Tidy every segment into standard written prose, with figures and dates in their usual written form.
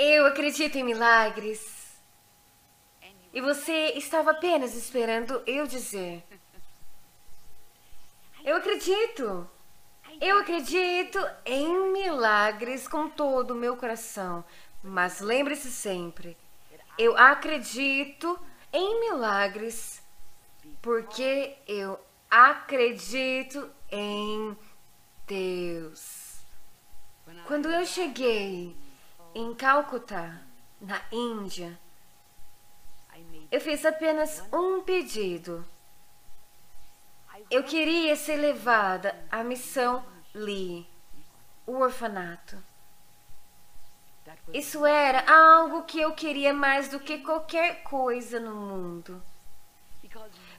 Eu acredito em milagres. E você estava apenas esperando eu dizer. Eu acredito. Eu acredito em milagres com todo o meu coração. Mas lembre-se sempre, eu acredito em milagres porque eu acredito em Deus. Quando eu cheguei em Calcutá, na Índia, eu fiz apenas um pedido. Eu queria ser levada à missão Lee, o orfanato. Isso era algo que eu queria mais do que qualquer coisa no mundo.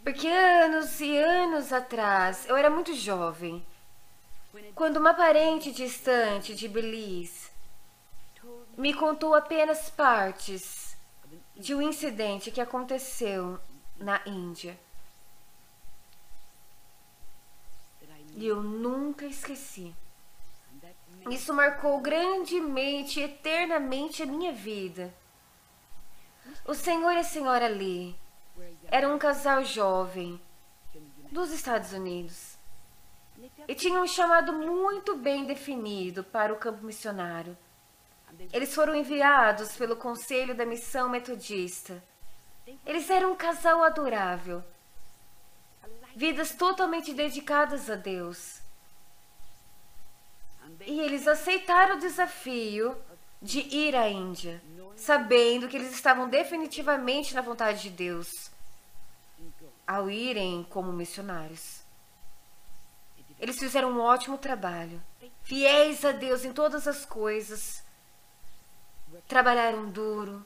Porque anos e anos atrás, eu era muito jovem, quando uma parente distante de Belize me contou apenas partes de um incidente que aconteceu na Índia. E eu nunca esqueci. Isso marcou grandemente, eternamente a minha vida. O senhor e a senhora Lee eram um casal jovem dos Estados Unidos e tinham um chamado muito bem definido para o campo missionário. Eles foram enviados pelo Conselho da Missão Metodista. Eles eram um casal adorável, vidas totalmente dedicadas a Deus. E eles aceitaram o desafio de ir à Índia, sabendo que eles estavam definitivamente na vontade de Deus ao irem como missionários. Eles fizeram um ótimo trabalho, fiéis a Deus em todas as coisas, trabalharam duro,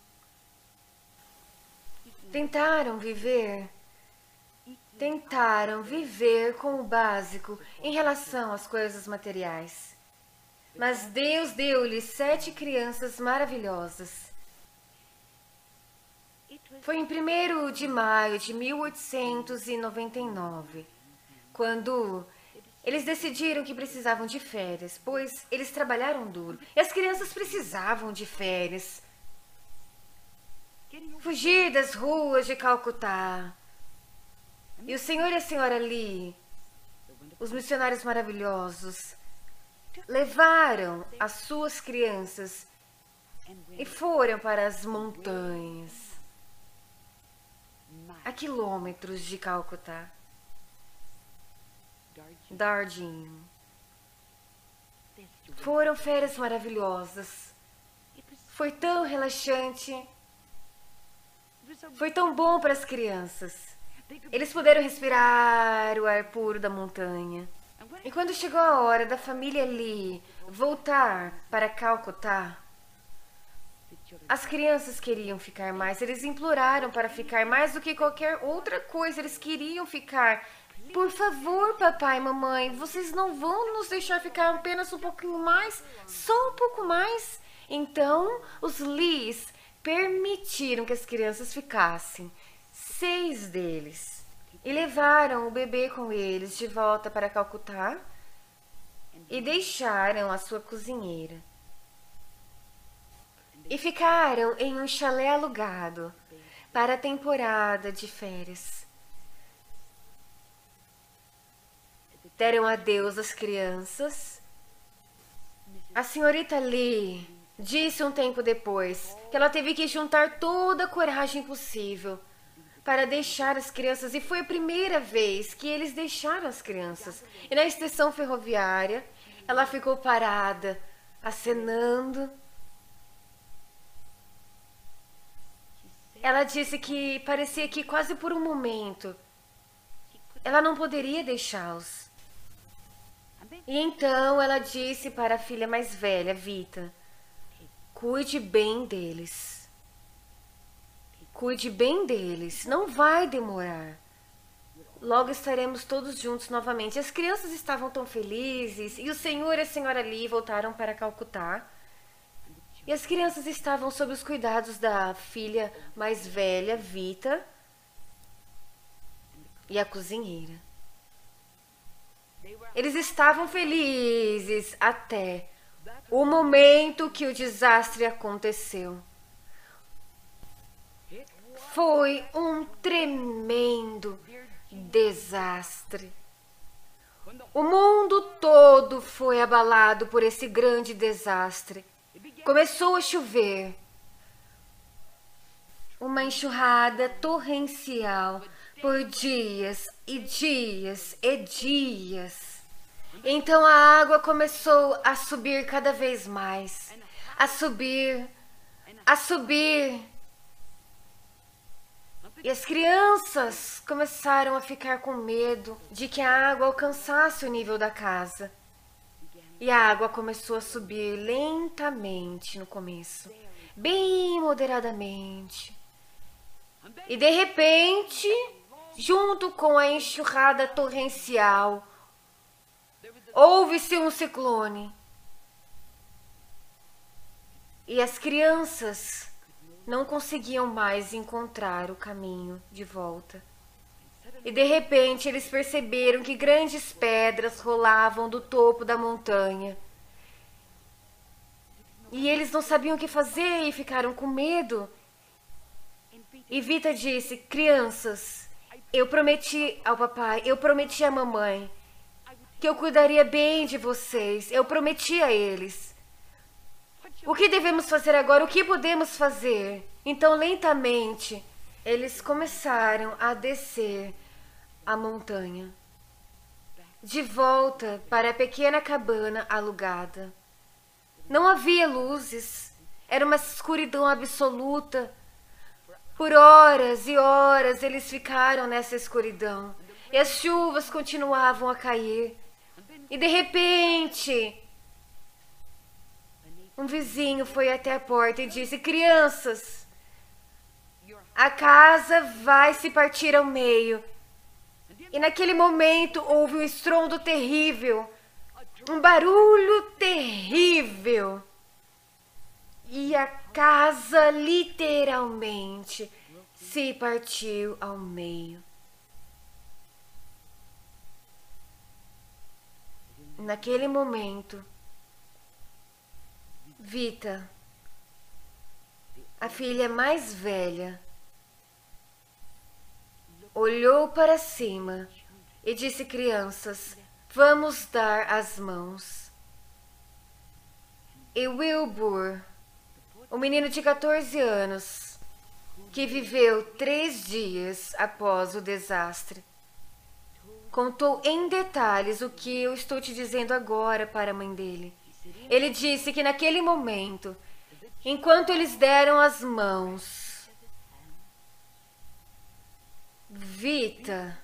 tentaram viver com o básico em relação às coisas materiais. Mas Deus deu-lhes 7 crianças maravilhosas. Foi em 1º de maio de 1899, quando eles decidiram que precisavam de férias, pois eles trabalharam duro. E as crianças precisavam de férias. Fugir das ruas de Calcutá. E o senhor e a senhora Lee, os missionários maravilhosos, levaram as suas crianças e foram para as montanhas, a quilômetros de Calcutá, Darjeeling. Foram férias maravilhosas. Foi tão relaxante. Foi tão bom para as crianças. Eles puderam respirar o ar puro da montanha. E quando chegou a hora da família Lee voltar para Calcutá, as crianças queriam ficar mais. Eles imploraram para ficar mais do que qualquer outra coisa. Eles queriam ficar. Por favor, papai e mamãe, vocês não vão nos deixar ficar apenas um pouquinho mais? Só um pouco mais? Então, os Lees permitiram que as crianças ficassem. 6 deles. E levaram o bebê com eles de volta para Calcutá e deixaram a sua cozinheira. E ficaram em um chalé alugado para a temporada de férias. Deram adeus às crianças. A senhorita Lee disse um tempo depois que ela teve que juntar toda a coragem possível para deixar as crianças, e foi a primeira vez que eles deixaram as crianças. E na estação ferroviária, ela ficou parada, acenando. Ela disse que parecia que quase por um momento ela não poderia deixá-los. E então ela disse para a filha mais velha, Vita, cuide bem deles. Cuide bem deles, não vai demorar. Logo estaremos todos juntos novamente. As crianças estavam tão felizes e o senhor e a senhora Lee voltaram para Calcutá. E as crianças estavam sob os cuidados da filha mais velha, Vita, e a cozinheira. Eles estavam felizes até o momento que o desastre aconteceu. Foi um tremendo desastre. O mundo todo foi abalado por esse grande desastre. Começou a chover. Uma enxurrada torrencial por dias e dias e dias. Então a água começou a subir cada vez mais. A subir, a subir. E as crianças começaram a ficar com medo de que a água alcançasse o nível da casa. E a água começou a subir lentamente no começo, bem moderadamente. E de repente, junto com a enxurrada torrencial, houve-se um ciclone. E as crianças não conseguiam mais encontrar o caminho de volta. E de repente eles perceberam que grandes pedras rolavam do topo da montanha. E eles não sabiam o que fazer e ficaram com medo. E Vita disse: crianças, eu prometi ao papai, eu prometi à mamãe que eu cuidaria bem de vocês. Eu prometi a eles. O que devemos fazer agora? O que podemos fazer? Então, lentamente, eles começaram a descer a montanha, de volta para a pequena cabana alugada. Não havia luzes, era uma escuridão absoluta. Por horas e horas eles ficaram nessa escuridão, e as chuvas continuavam a cair. E de repente, um vizinho foi até a porta e disse: crianças, a casa vai se partir ao meio. E naquele momento houve um estrondo terrível, um barulho terrível. E a casa literalmente se partiu ao meio. Naquele momento, Vita, a filha mais velha, olhou para cima e disse: crianças, vamos dar as mãos. E Wilbur, o menino de 14 anos, que viveu 3 dias após o desastre, contou em detalhes o que eu estou te dizendo agora para a mãe dele. Ele disse que naquele momento, enquanto eles deram as mãos, Vita,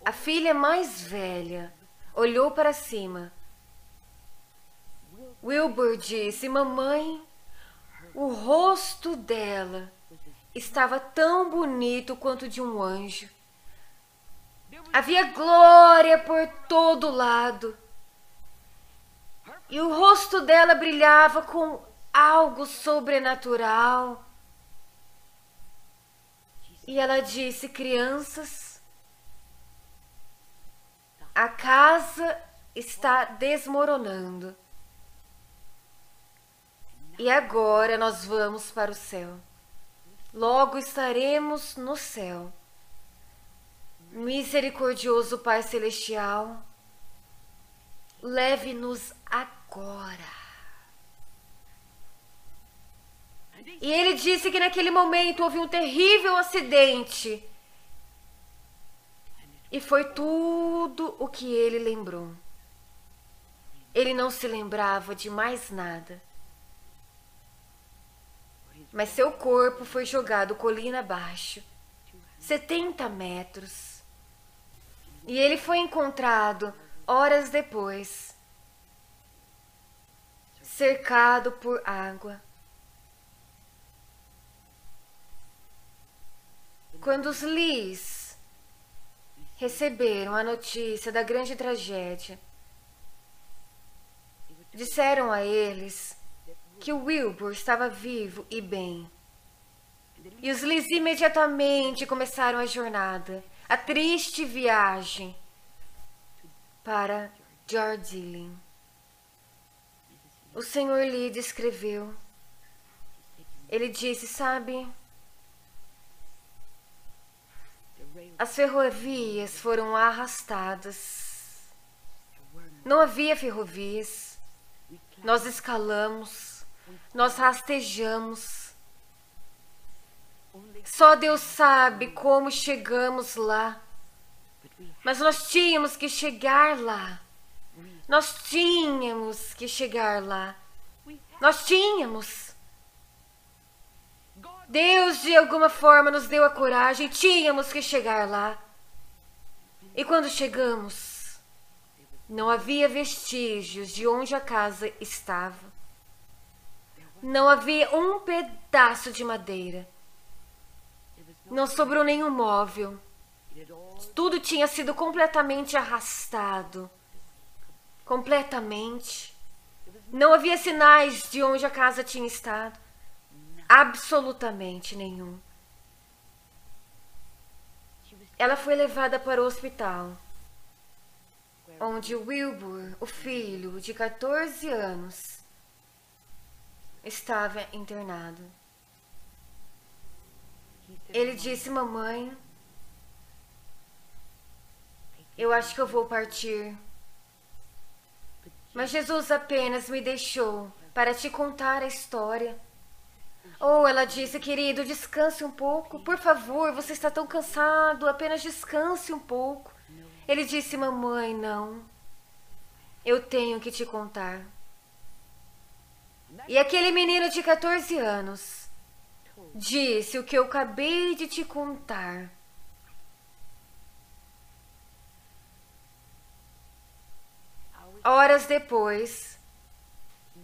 a filha mais velha, olhou para cima. Wilbur disse: mamãe, o rosto dela estava tão bonito quanto de um anjo. Havia glória por todo lado. E o rosto dela brilhava com algo sobrenatural. E ela disse: crianças, a casa está desmoronando. E agora nós vamos para o céu. Logo estaremos no céu. Misericordioso Pai Celestial, leve-nos agora. E ele disse que naquele momento houve um terrível acidente. E foi tudo o que ele lembrou. Ele não se lembrava de mais nada. Mas seu corpo foi jogado colina abaixo, 70 metros. E ele foi encontrado horas depois, cercado por água. Quando os Lees receberam a notícia da grande tragédia, disseram a eles que o Wilbur estava vivo e bem. E os Lees imediatamente começaram a jornada, a triste viagem para Jardilin. O Senhor lhe descreveu. Ele disse, sabe, as ferrovias foram arrastadas. Não havia ferrovias. Nós escalamos, nós rastejamos. Só Deus sabe como chegamos lá. Mas nós tínhamos que chegar lá. Nós tínhamos que chegar lá. Nós tínhamos. Deus, de alguma forma, nos deu a coragem. Tínhamos que chegar lá. E quando chegamos, não havia vestígios de onde a casa estava. Não havia um pedaço de madeira. Não sobrou nenhum móvel. Tudo tinha sido completamente arrastado. Completamente. Não havia sinais de onde a casa tinha estado. Absolutamente nenhum. Ela foi levada para o hospital, onde Wilbur, o filho de 14 anos, estava internado. Ele disse, mamãe, eu acho que eu vou partir. Mas Jesus apenas me deixou para te contar a história. Oh, ela disse, querido, descanse um pouco. Por favor, você está tão cansado, apenas descanse um pouco. Ele disse, mamãe, não. Eu tenho que te contar. E aquele menino de 14 anos disse o que eu acabei de te contar. Horas depois,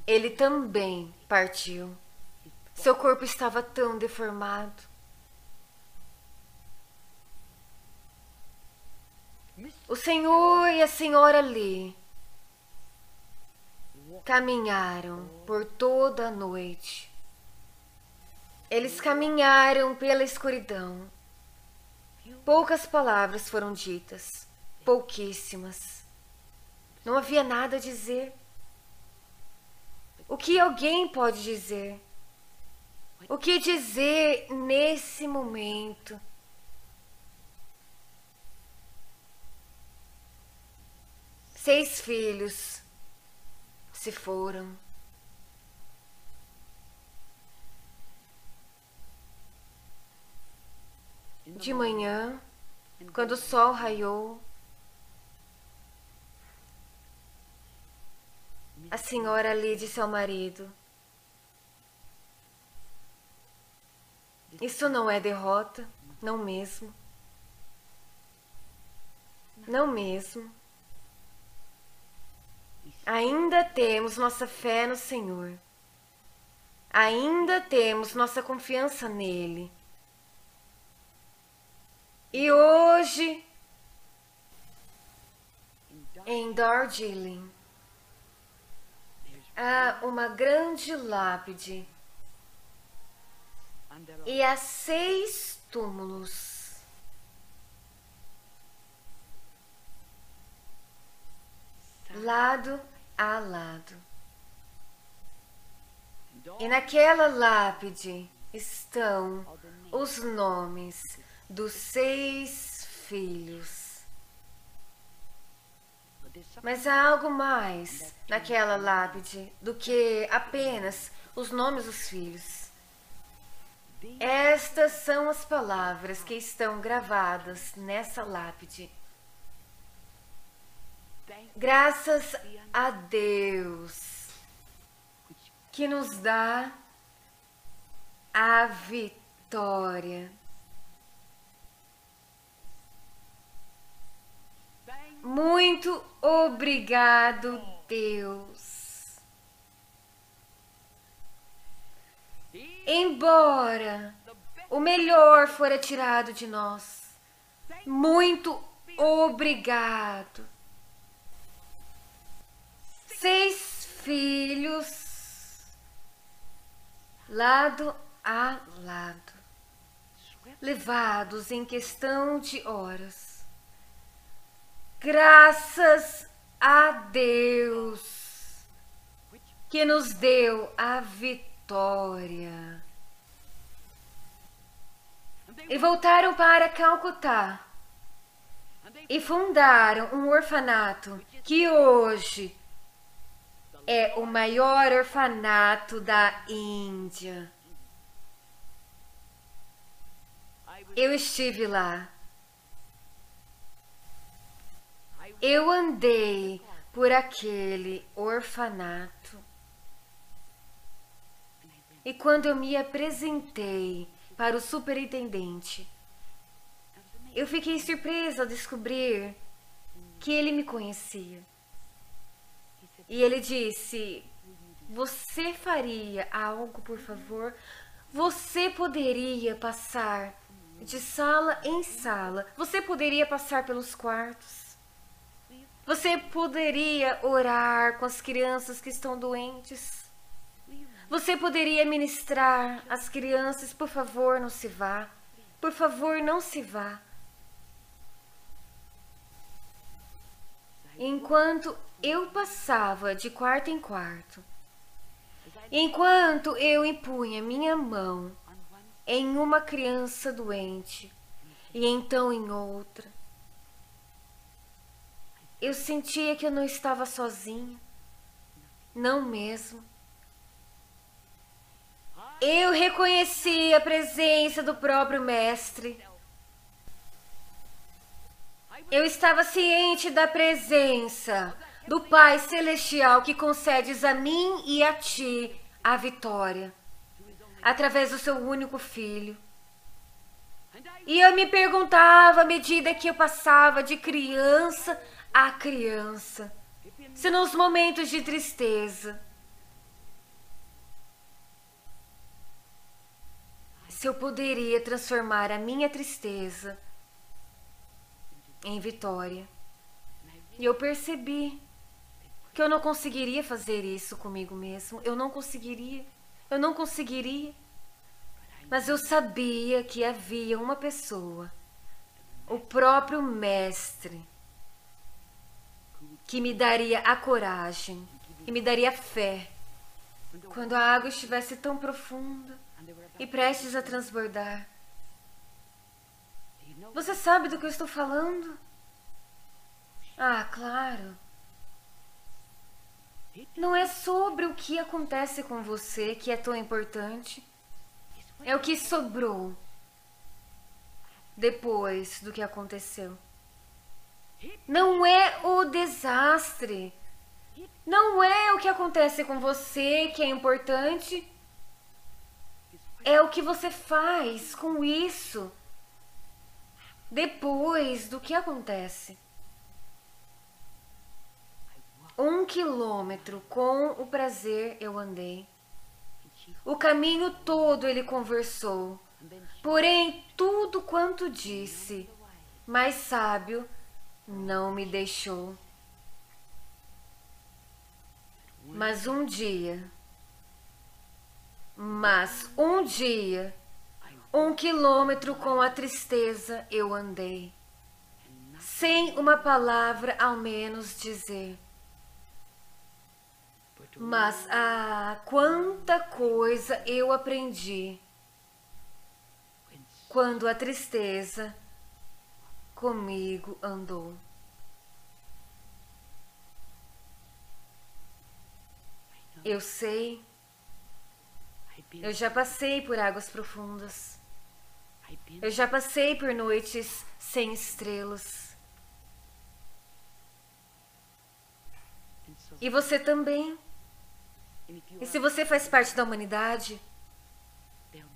ele também partiu. Seu corpo estava tão deformado. O senhor e a senhora Lee caminharam por toda a noite. Eles caminharam pela escuridão. Poucas palavras foram ditas, pouquíssimas. Não havia nada a dizer. O que alguém pode dizer? O que dizer nesse momento? Seis filhos se foram. De manhã, quando o sol raiou, a senhora Lee disse ao marido, isso não é derrota, não mesmo. Não mesmo. Ainda temos nossa fé no Senhor. Ainda temos nossa confiança nele. E hoje, em Darjeeling, há uma grande lápide e há 6 túmulos. Lado a lado. E naquela lápide estão os nomes dos 6 filhos. Mas há algo mais naquela lápide do que apenas os nomes dos filhos. Estas são as palavras que estão gravadas nessa lápide. Graças a Deus que nos dá a vitória. Muito obrigado, Deus. Embora o melhor fora tirado de nós, muito obrigado. 6 filhos, lado a lado, levados em questão de horas. Graças a Deus que nos deu a vitória. E voltaram para Calcutá e fundaram um orfanato que hoje é o maior orfanato da Índia. Eu estive lá. Eu andei por aquele orfanato. E quando eu me apresentei para o superintendente, eu fiquei surpresa ao descobrir que ele me conhecia. E ele disse: você faria algo, por favor? Você poderia passar de sala em sala. Você poderia passar pelos quartos. Você poderia orar com as crianças que estão doentes. Você poderia ministrar às crianças. Por favor, não se vá. Por favor, não se vá. Enquanto eu passava de quarto em quarto, enquanto eu impunha minha mão em uma criança doente e então em outra, eu sentia que eu não estava sozinha, não mesmo. Eu reconheci a presença do próprio Mestre. Eu estava ciente da presença do Pai Celestial que concedes a mim e a ti a vitória, através do seu único Filho. E eu me perguntava, à medida que eu passava de criança a criança, se nos momentos de tristeza, se eu poderia transformar a minha tristeza em vitória. E eu percebi que eu não conseguiria fazer isso comigo mesmo. Eu não conseguiria. Mas eu sabia que havia uma pessoa, o próprio Mestre, que me daria a coragem e me daria fé quando a água estivesse tão profunda e prestes a transbordar. Você sabe do que eu estou falando? Ah, claro. Não é sobre o que acontece com você que é tão importante. É o que sobrou depois do que aconteceu. Não é o desastre. Não é o que acontece com você que é importante. É o que você faz com isso depois do que acontece. 1 quilômetro com o prazer eu andei. O caminho todo ele conversou. Porém, tudo quanto disse, mais sábio não me deixou. Mas um dia, 1 quilômetro com a tristeza eu andei, sem uma palavra ao menos dizer. Mas, quanta coisa eu aprendi quando a tristeza comigo andou. Eu sei, eu já passei por águas profundas. Eu já passei por noites sem estrelas. E você também. E se você faz parte da humanidade,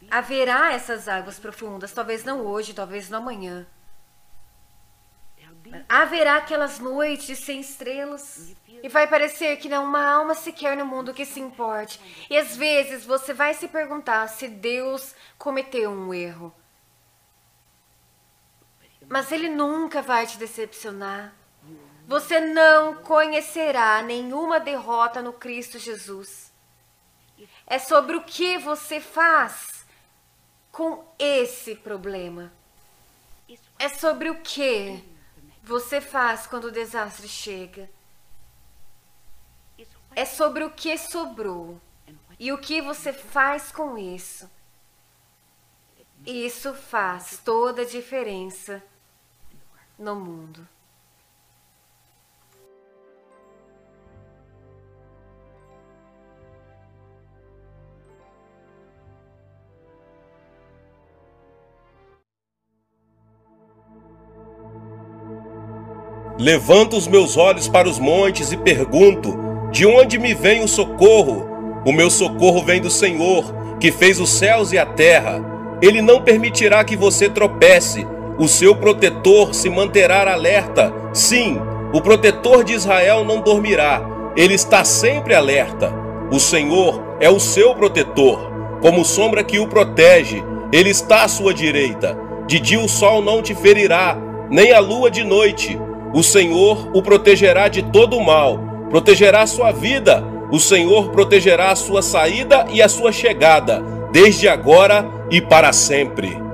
haverá essas águas profundas, talvez não hoje, talvez não amanhã. Haverá aquelas noites sem estrelas. E vai parecer que não há uma alma sequer no mundo que se importe. E às vezes você vai se perguntar se Deus cometeu um erro. Mas Ele nunca vai te decepcionar. Você não conhecerá nenhuma derrota no Cristo Jesus. É sobre o que você faz com esse problema. É sobre o que você faz quando o desastre chega. É sobre o que sobrou e o que você faz com isso. Isso faz toda a diferença no mundo. Levanto os meus olhos para os montes e pergunto: de onde me vem o socorro? O meu socorro vem do Senhor, que fez os céus e a terra. Ele não permitirá que você tropece. O seu protetor se manterá alerta. Sim, o protetor de Israel não dormirá. Ele está sempre alerta. O Senhor é o seu protetor, como sombra que o protege. Ele está à sua direita. De dia o sol não te ferirá, nem a lua de noite. O Senhor o protegerá de todo o mal, protegerá a sua vida. O Senhor protegerá a sua saída e a sua chegada, desde agora e para sempre.